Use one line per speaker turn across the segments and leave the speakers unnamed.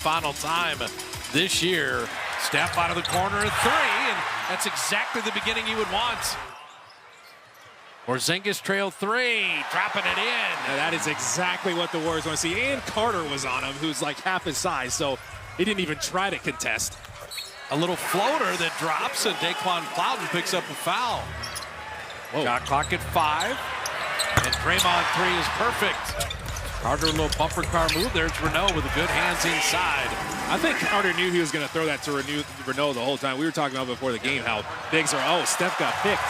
Final time this year. Steph out of the corner at three, and that's exactly the beginning you would want. Porzingis trail three, dropping it in.
And that is exactly what the Warriors want to see. And Carter was on him, who's like half his size, so he didn't even try to contest.
A little floater that drops, and Daquan Plowden picks up a foul. Whoa. Shot clock at 5, and Draymond three is perfect. Carter, a little bumper car move. There's Renault with a good hands inside.
I think Carter knew he was going to throw that to Renault the whole time. We were talking about before the game how bigs are, Steph got picked.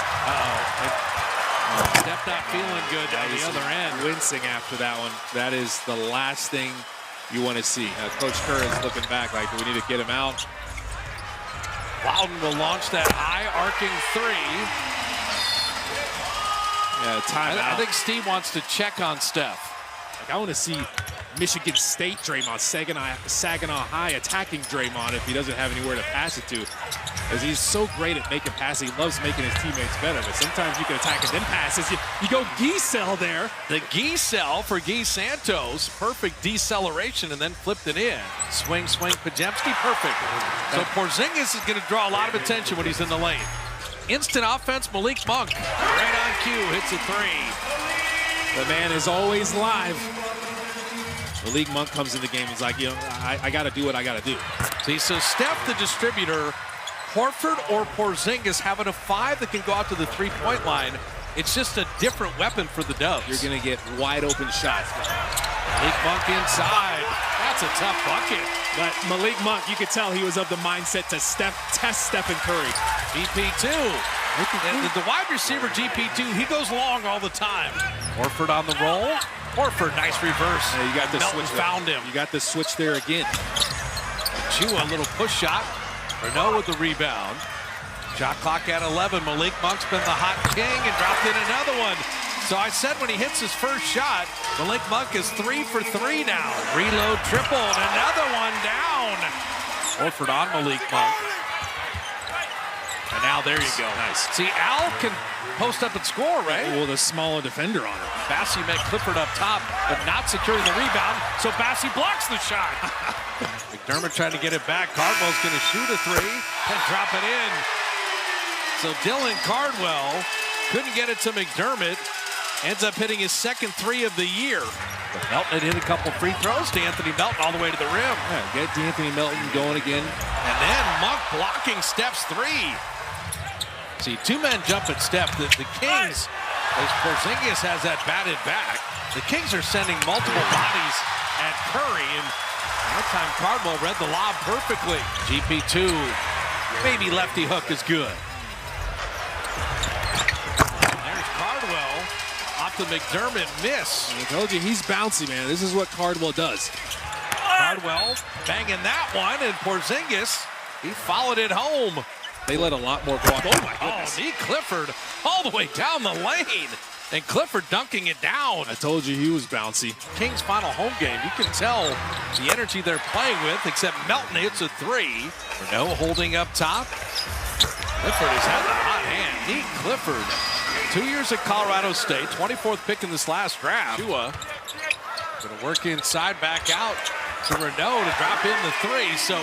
Steph not feeling good on the other end.
Wincing after that one. That is the last thing you want to see. Coach Kerr is looking back like, do we need to get him out?
Plowden will launch that high arcing three.
Yeah, timeout.
I think Steve wants to check on Steph.
I want to see Michigan State Draymond, Saginaw High attacking Draymond if he doesn't have anywhere to pass it to. Because he's so great at making passes. He loves making his teammates better. But sometimes you can attack and then passes. You go Giesel there.
The Giesel for Guy Santos. Perfect deceleration and then flipped it in. Swing, Pajemski, perfect. So Porzingis is going to draw a lot of attention when he's in the lane. Instant offense, Malik Monk. Right on cue, hits a three.
The man is always live. Malik Monk comes in the game. He's like, I got to do what I got to do.
See, so Steph, the distributor, Horford or Porzingis having a 5 that can go out to the three-point line. It's just a different weapon for the Dubs.
You're going to get wide open shots.
Malik Monk inside. That's a tough bucket.
But Malik Monk, you could tell he was of the mindset to test Stephen Curry.
GP2. The wide receiver, GP2, he goes long all the time. Horford on the roll. Horford, nice reverse.
Yeah, you got the
Melton
switch.
Found him.
You got the switch there again.
Chua, a little push shot. Renault with the rebound. Shot clock at 11. Malik Monk's been the hot king and dropped in another one. So I said when he hits his first shot, Malik Monk is 3 for 3 now. Reload triple and another one down. Horford on Malik Monk. And now there you go.
Nice.
See, Al can post up and score, right?
Well, the smaller defender on him.
Bassey met Clifford up top, but not securing the rebound, so Bassey blocks the shot. McDermott trying to get it back. Cardwell's going to shoot a three and drop it in. So Dylan Cardwell couldn't get it to McDermott. Ends up hitting his second three of the year. But Melton had hit a couple free throws to Anthony Melton all the way to the rim.
Yeah, get Anthony Melton going again.
And then Monk blocking Steph's three. See, two men jump at Steph. The Kings, as Porzingis has that batted back, the Kings are sending multiple bodies at Curry, and that time Cardwell read the lob perfectly. GP2, maybe lefty hook is good. There's Cardwell off the McDermott miss.
I told you, he's bouncy, man. This is what Cardwell does.
Cardwell banging that one, and Porzingis, he followed it home.
They let a lot more go off. Oh, my goodness.
Oh, Clifford all the way down the lane. And Clifford dunking it down.
I told you he was bouncy.
Kings' final home game. You can tell the energy they're playing with, except Melton hits a three. Renault holding up top. Clifford has had a hot hand. Neat Clifford. 2 years at Colorado State. 24th pick in this last draft. Chua going to work inside, back out to Renault to drop in the three. So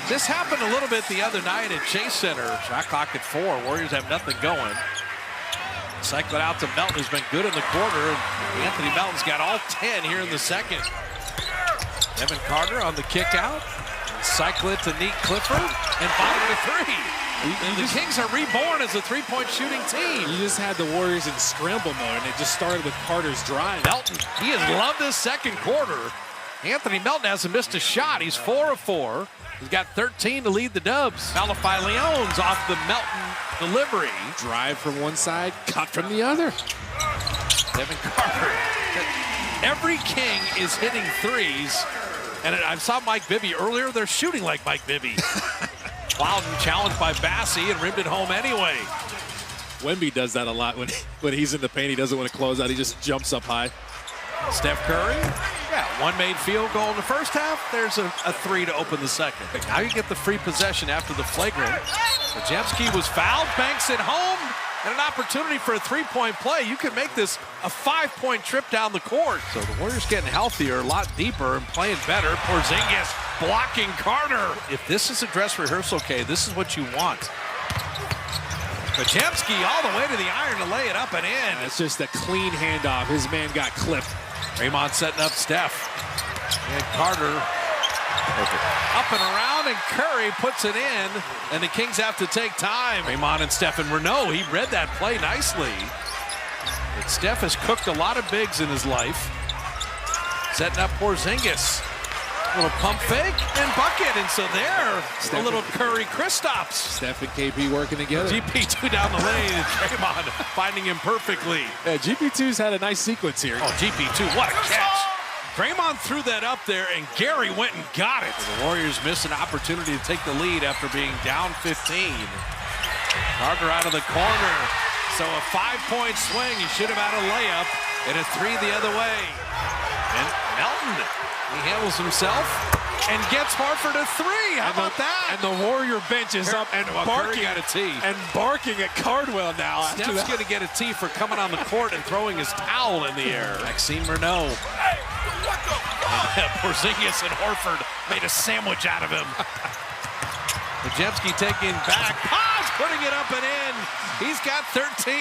this happened a little bit the other night at Chase Center. Shot clock at 4. Warriors have nothing going. Cycle it out to Melton, who's been good in the quarter. And Anthony Melton's got all 10 here in the second. Evan Carter on the kick out. Cycle it to Neat Clifford and bottom to three. And the Kings are reborn as a three-point shooting team.
You just had the Warriors in scramble mode, and it just started with Carter's drive.
Melton, he has loved this second quarter. Anthony Melton hasn't missed a shot. He's 4 of 4. He's got 13 to lead the Dubs. Malafai Leon's off the Melton delivery.
Drive from one side, cut from the other.
Evan Carter. Every King is hitting threes. And I saw Mike Bibby earlier. They're shooting like Mike Bibby. Plowden challenged by Bassey and rimmed it home anyway.
Wemby does that a lot when he's in the paint. He doesn't want to close out. He just jumps up high.
Steph Curry, one made field goal in the first half. There's a three to open the second. Now you get the free possession after the flagrant. Pajemski was fouled, banks it home, and an opportunity for a three-point play. You can make this a 5-point trip down the court. So the Warriors getting healthier, a lot deeper, and playing better. Porzingis blocking Carter. If this is a dress rehearsal, okay, this is what you want. Podziemski all the way to the iron to lay it up and in.
It's just a clean handoff. His man got clipped.
Draymond setting up Steph. And Carter up and around, and Curry puts it in, and the Kings have to take time. Draymond and Steph, and Renaud, he read that play nicely. But Steph has cooked a lot of bigs in his life. Setting up Porzingis. A little pump fake and bucket, and so there, a little Curry-Kristaps.
Steph and KP working together.
GP2 down the lane, and Draymond finding him perfectly.
Yeah, GP2's had a nice sequence here.
Oh, GP2, what a catch. Draymond threw that up there, and Gary went and got it. The Warriors missed an opportunity to take the lead after being down 15. Carter out of the corner. So a 5-point swing. He should have had a layup and a 3 the other way. And Melton, he handles himself and gets Horford a 3. How about that?
And the Warrior bench is up and barking
at a T.
And barking at Cardwell now.
Steph's going to get a T for coming on the court and throwing his towel in the air. Maxime Renaud. Porzingis and Horford made a sandwich out of him. Podziemski taking back. Paz putting it up and in. He's got 13.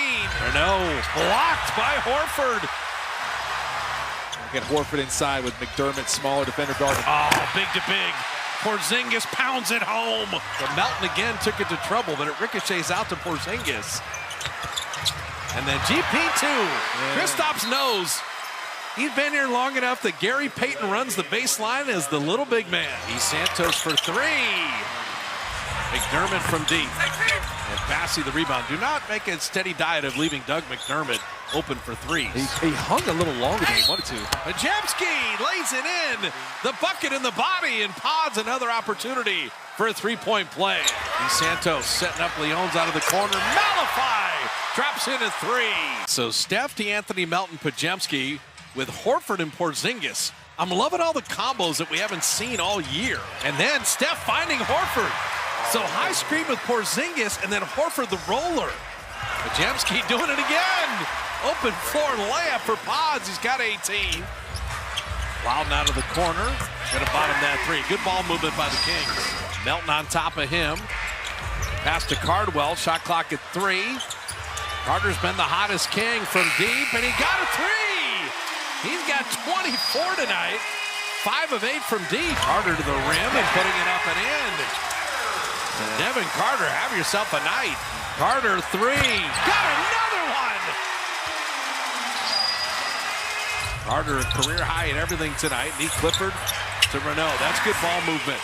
Renaud blocked by Horford.
Get Horford inside with McDermott, smaller defender guard.
Oh, big to big. Porzingis pounds it home. But Melton again took it to trouble, but it ricochets out to Porzingis. And then GP2. Kristaps knows. He's been here long enough that Gary Payton runs the baseline as the little big man. He's Santos for 3. McDermott from deep. And Bassey the rebound. Do not make a steady diet of leaving Doug McDermott open for 3s.
He hung a little longer than he wanted to.
Podziemski lays it in. The bucket in the body, and Pods another opportunity for a 3-point play. Santos setting up Leon's out of the corner. Malify drops in a 3. So Steph, D'Anthony, Melton, Podziemski with Horford and Porzingis. I'm loving all the combos that we haven't seen all year. And then Steph finding Horford. So high screen with Porzingis, and then Horford the roller. Podziemski doing it again. Open floor layup for Pods. He's got 18. Loudon out of the corner. Gonna bottom that 3. Good ball movement by the Kings. Melton on top of him. Pass to Cardwell. Shot clock at 3. Carter's been the hottest King from deep, and he got a 3. He's got 24 tonight. 5 of 8 from deep. Carter to the rim and putting it up and in. Devin Carter, have yourself a night. Carter 3. Got another one. Carter a career high in everything tonight. Nick Clifford to Renaud. That's good ball movement.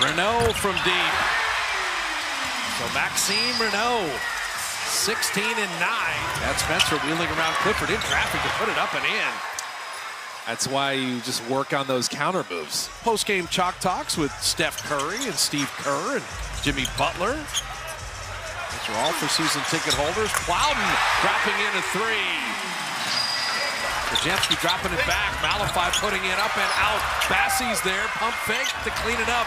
Renaud from deep. So Maxime Renaud. 16 and 9. That's Spencer wheeling around Clifford in traffic to put it up and in.
That's why you just work on those counter moves.
Post-game chalk talks with Steph Curry and Steve Kerr and Jimmy Butler. These are all for season ticket holders. Loudon dropping in a 3. Podziemski dropping it back. Malify putting it up and out. Bassey's there. Pump fake to clean it up.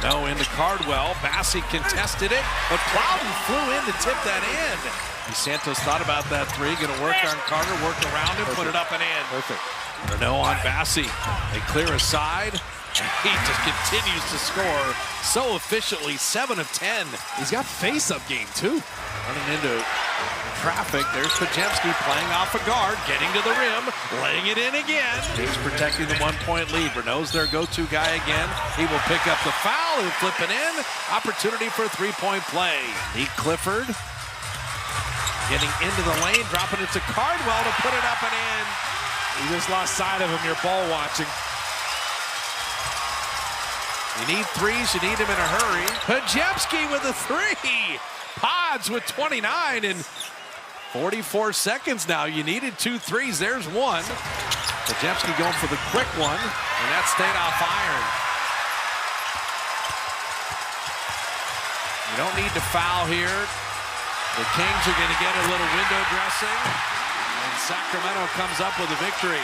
No, into Cardwell. Bassey contested it, but Loudon flew in to tip that in. Santos thought about that 3. Going to work on Carter, work around him, put it up and in.
Perfect.
Renaud on Bassey. They clear aside. He just continues to score so efficiently. 7 of 10.
He's got face-up game, too.
Running into traffic. There's Podziemski playing off a guard, getting to the rim, laying it in again. He's protecting the 1-point lead. Renaud's their go-to guy again. He will pick up the foul and flip it in. Opportunity for a 3-point play. Nick Clifford getting into the lane, dropping it to Cardwell to put it up and in.
You just lost sight of him. You're ball watching.
You need 3s. You need them in a hurry. Podziemski with a 3. Pods with 29 in 44 seconds now. You needed 2 3s. There's 1. Podziemski going for the quick one, and that stayed off iron. You don't need to foul here. The Kings are going to get a little window dressing, and Sacramento comes up with a victory.